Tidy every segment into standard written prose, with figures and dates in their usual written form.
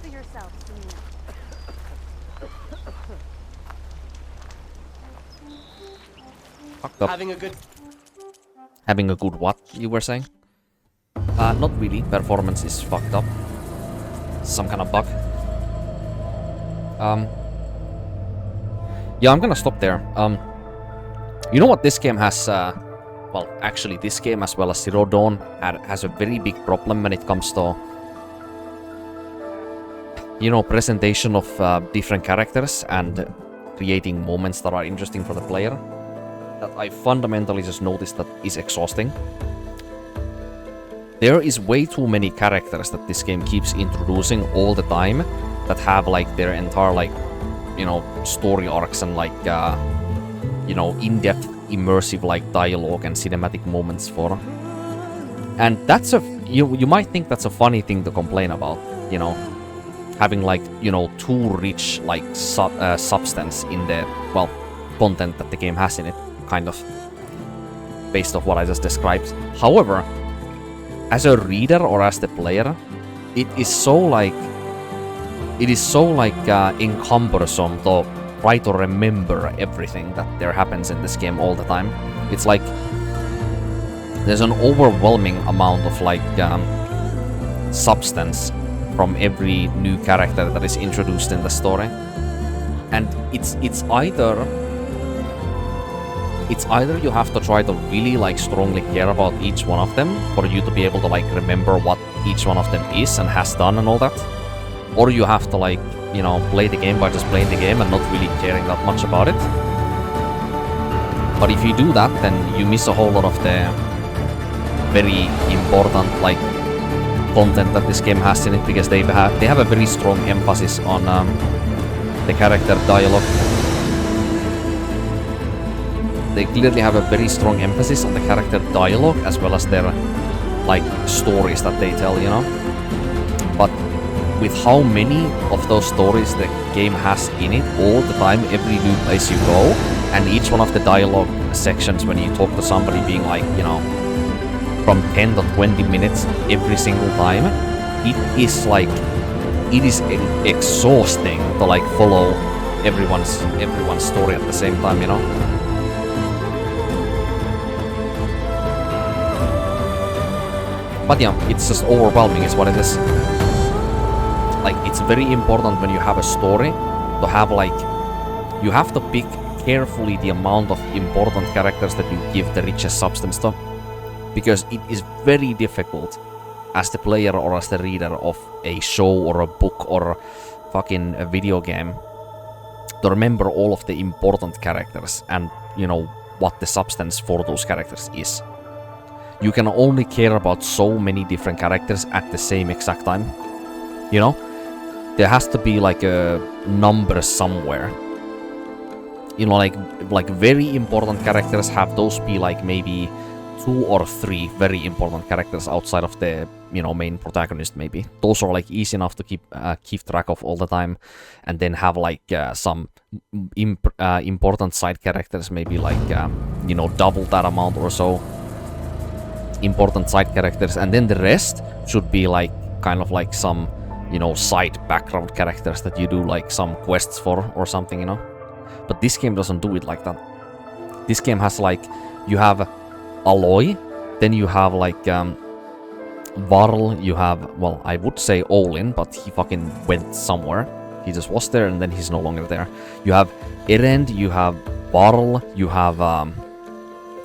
for yourself, Selena. Fucked up. Having a good what, you were saying? Not really. Performance is fucked up. Some kind of bug. Yeah, I'm gonna stop there. You know what this game has, well, actually this game as well as Zero Dawn has a very big problem when it comes to, you know, presentation of different characters and creating moments that are interesting for the player. That I fundamentally just noticed that is exhausting. There is way too many characters that this game keeps introducing all the time that have like their entire like, you know, story arcs and like, you know, in-depth immersive like dialogue and cinematic moments for. And that's a, you might think that's a funny thing to complain about, you know, having like, you know, too rich like substance in the, well, content that the game has in it, kind of, based off what I just described. However, as a reader or as the player, it is so like encumbersome to try to remember everything that there happens in this game all the time. It's like there's an overwhelming amount of like substance from every new character that is introduced in the story, and it's either you have to try to really like strongly care about each one of them for you to be able to like remember what each one of them is and has done and all that, or you have to like, you know, play the game by just playing the game and not really caring that much about it. But if you do that, then you miss a whole lot of the very important like content that this game has in it, because they have a very strong emphasis on the character dialogue. They clearly have a very strong emphasis on the character dialogue as well as their like stories that they tell, you know. But with how many of those stories the game has in it all the time, every new place you go, and each one of the dialogue sections when you talk to somebody being like, you know, from 10 to 20 minutes every single time, it is exhausting to like follow everyone's story at the same time, you know. But yeah, it's just overwhelming is what it is. Like, it's very important when you have a story to have like, you have to pick carefully the amount of important characters that you give the richest substance to, because it is very difficult as the player or as the reader of a show or a book or fucking a video game to remember all of the important characters and, you know, what the substance for those characters is. You can only care about so many different characters at the same exact time, you know? There has to be like a number somewhere. You know, like very important characters have those be like maybe 2 or 3 very important characters outside of the, you know, main protagonist maybe. Those are like easy enough to keep track of all the time, and then have like some important side characters, maybe like you know, double that amount or so important side characters, and then the rest should be like kind of like some, you know, side background characters that you do like some quests for or something, you know. But this game doesn't do it like that. This game has like, you have Aloy, then you have like Varl, you have, well, I would say Olin, but he fucking went somewhere. He just was there and then he's no longer there. You have Erend, you have Varl, you have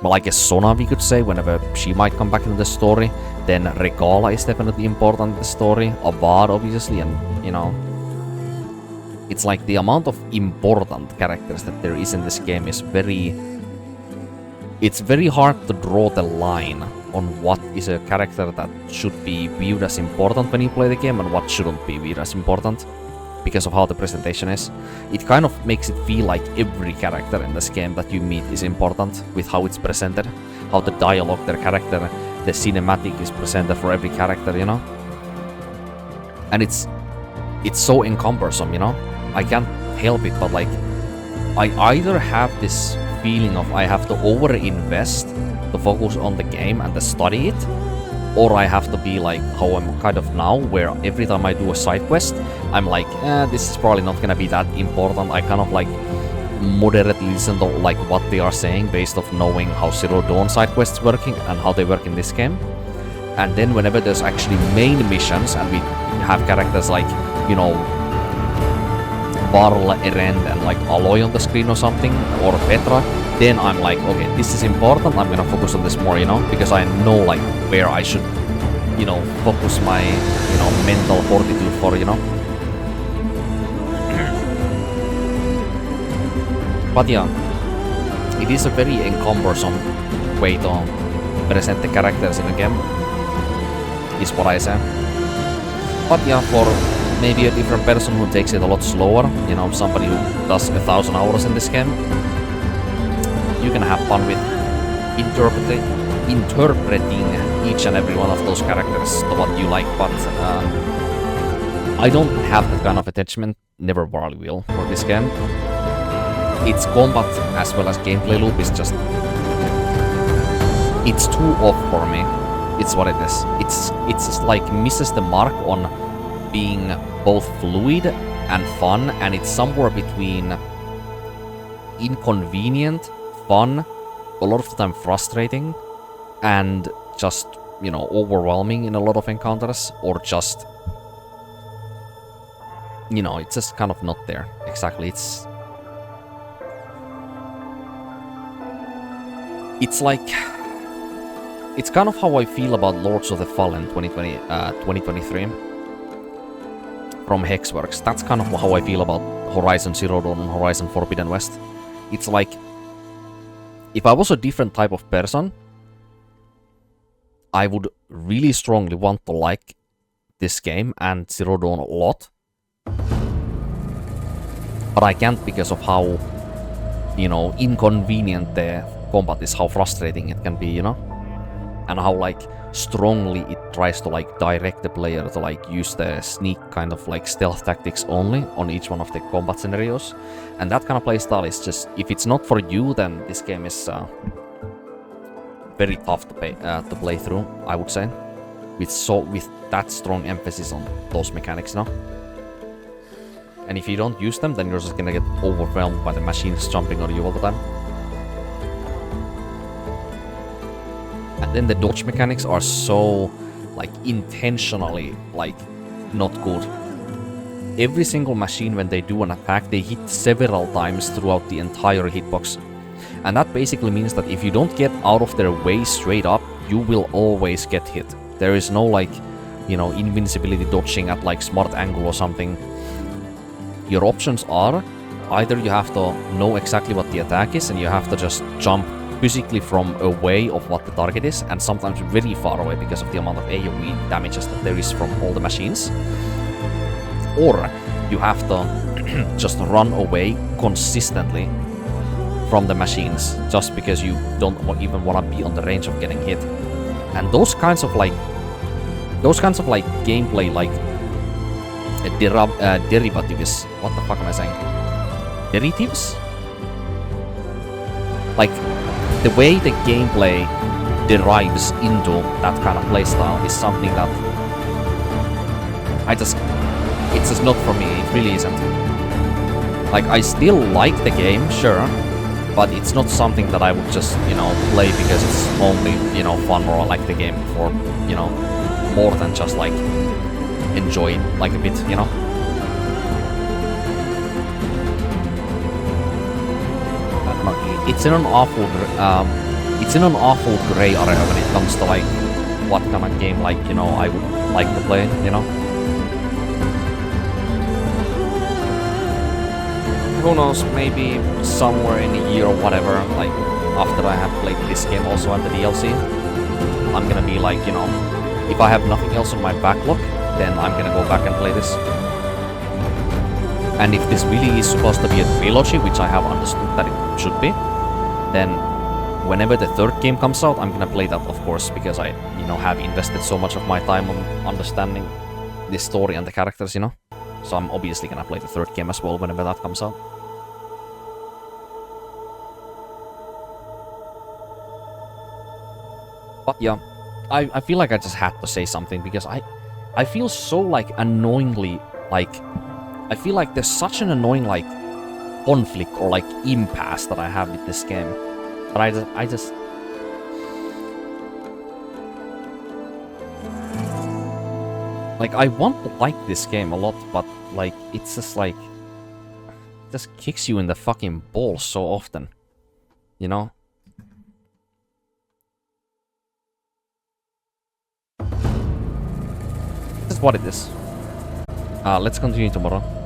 well, I guess Sona, we could say, whenever she might come back into the story. Then Regala is definitely important in the story. Avad, obviously, and, you know, it's like the amount of important characters that there is in this game is very... It's very hard to draw the line on what is a character that should be viewed as important when you play the game and what shouldn't be viewed as important, because of how the presentation is. It kind of makes it feel like every character in this game that you meet is important with how it's presented, how the dialogue, their character, the cinematic is presented for every character, you know? And it's so encumbersome, you know? I can't help it, but like, I either have this feeling of I have to over-invest to focus on the game and to study it, or I have to be like how I'm kind of now, where every time I do a side quest, I'm like, this is probably not gonna be that important. I kind of like moderately listen to like what they are saying based off knowing how Zero Dawn side quests working and how they work in this game. And then whenever there's actually main missions and we have characters like, you know, Varl, Erend and like Aloy on the screen or something, or Petra, then I'm like, okay, this is important, I'm gonna focus on this more, you know, because I know like where I should, you know, focus my, you know, mental fortitude for, you know. But yeah, it is a very encumbersome way to present the characters in a game, is what I say. But yeah, for maybe a different person who takes it a lot slower, you know, somebody who does 1,000 hours in this game, you can have fun with interpreting each and every one of those characters to what you like, but I don't have that kind of attachment, never really will, for this game. Its combat as well as gameplay loop is just... it's too off for me. It's what it is. It's just like misses the mark on being both fluid and fun, and it's somewhere between inconvenient, fun, a lot of the time frustrating, and just, you know, overwhelming in a lot of encounters, or just, you know, it's just kind of not there. Exactly, it's like... it's kind of how I feel about Lords of the Fallen 2023 from Hexworks. That's kind of how I feel about Horizon Zero Dawn and Horizon Forbidden West. It's like, if I was a different type of person, I would really strongly want to like this game and Zero Dawn a lot. But I can't because of how, you know, inconvenient the combat is, how frustrating it can be, you know? And how, like, strongly it tries to, like, direct the player to, like, use the sneak kind of, like, stealth tactics only on each one of the combat scenarios. And that kind of playstyle is just, if it's not for you, then this game is very tough to play through, I would say. With that strong emphasis on those mechanics, you know? And if you don't use them, then you're just gonna get overwhelmed by the machines jumping on you all the time. And then the dodge mechanics are so, like, intentionally, like, not good. Every single machine, when they do an attack, they hit several times throughout the entire hitbox. And that basically means that if you don't get out of their way straight up, you will always get hit. There is no, like, you know, invincibility dodging at, like, smart angle or something. Your options are, either you have to know exactly what the attack is and you have to just jump physically from away of what the target is, and sometimes very far away because of the amount of AoE damages that there is from all the machines. Or you have to just run away consistently from the machines, just because you don't even want to be on the range of getting hit. And those kinds of gameplay, like derivatives. What the fuck am I saying? Derivatives? Like, the way the gameplay derives into that kind of playstyle is something that it's just not for me. It really isn't. Like, I still like the game, sure, but it's not something that I would just, you know, play because it's only, you know, fun, or I like the game for, you know, more than just, like, enjoy it, like, a bit, you know? It's in an awful gray area when it comes to, like, what kind of game, like, you know, I would like to play, you know? Who knows, maybe somewhere in a year or whatever, like, after I have played this game also and the DLC, I'm gonna be like, you know, if I have nothing else on my backlog, then I'm gonna go back and play this. And if this really is supposed to be a trilogy, which I have understood that it should be, then whenever the third game comes out, I'm gonna play that, of course, because I, you know, have invested so much of my time on understanding the story and the characters, you know? So I'm obviously gonna play the third game as well whenever that comes out. But yeah, I feel like I just had to say something because I feel so like annoyingly like I feel like there's such an annoying like conflict or like impasse that I have with this game. But I just like I want to like this game a lot, but like it's just like it just kicks you in the fucking balls so often. You know? This is what it is. Let's continue tomorrow.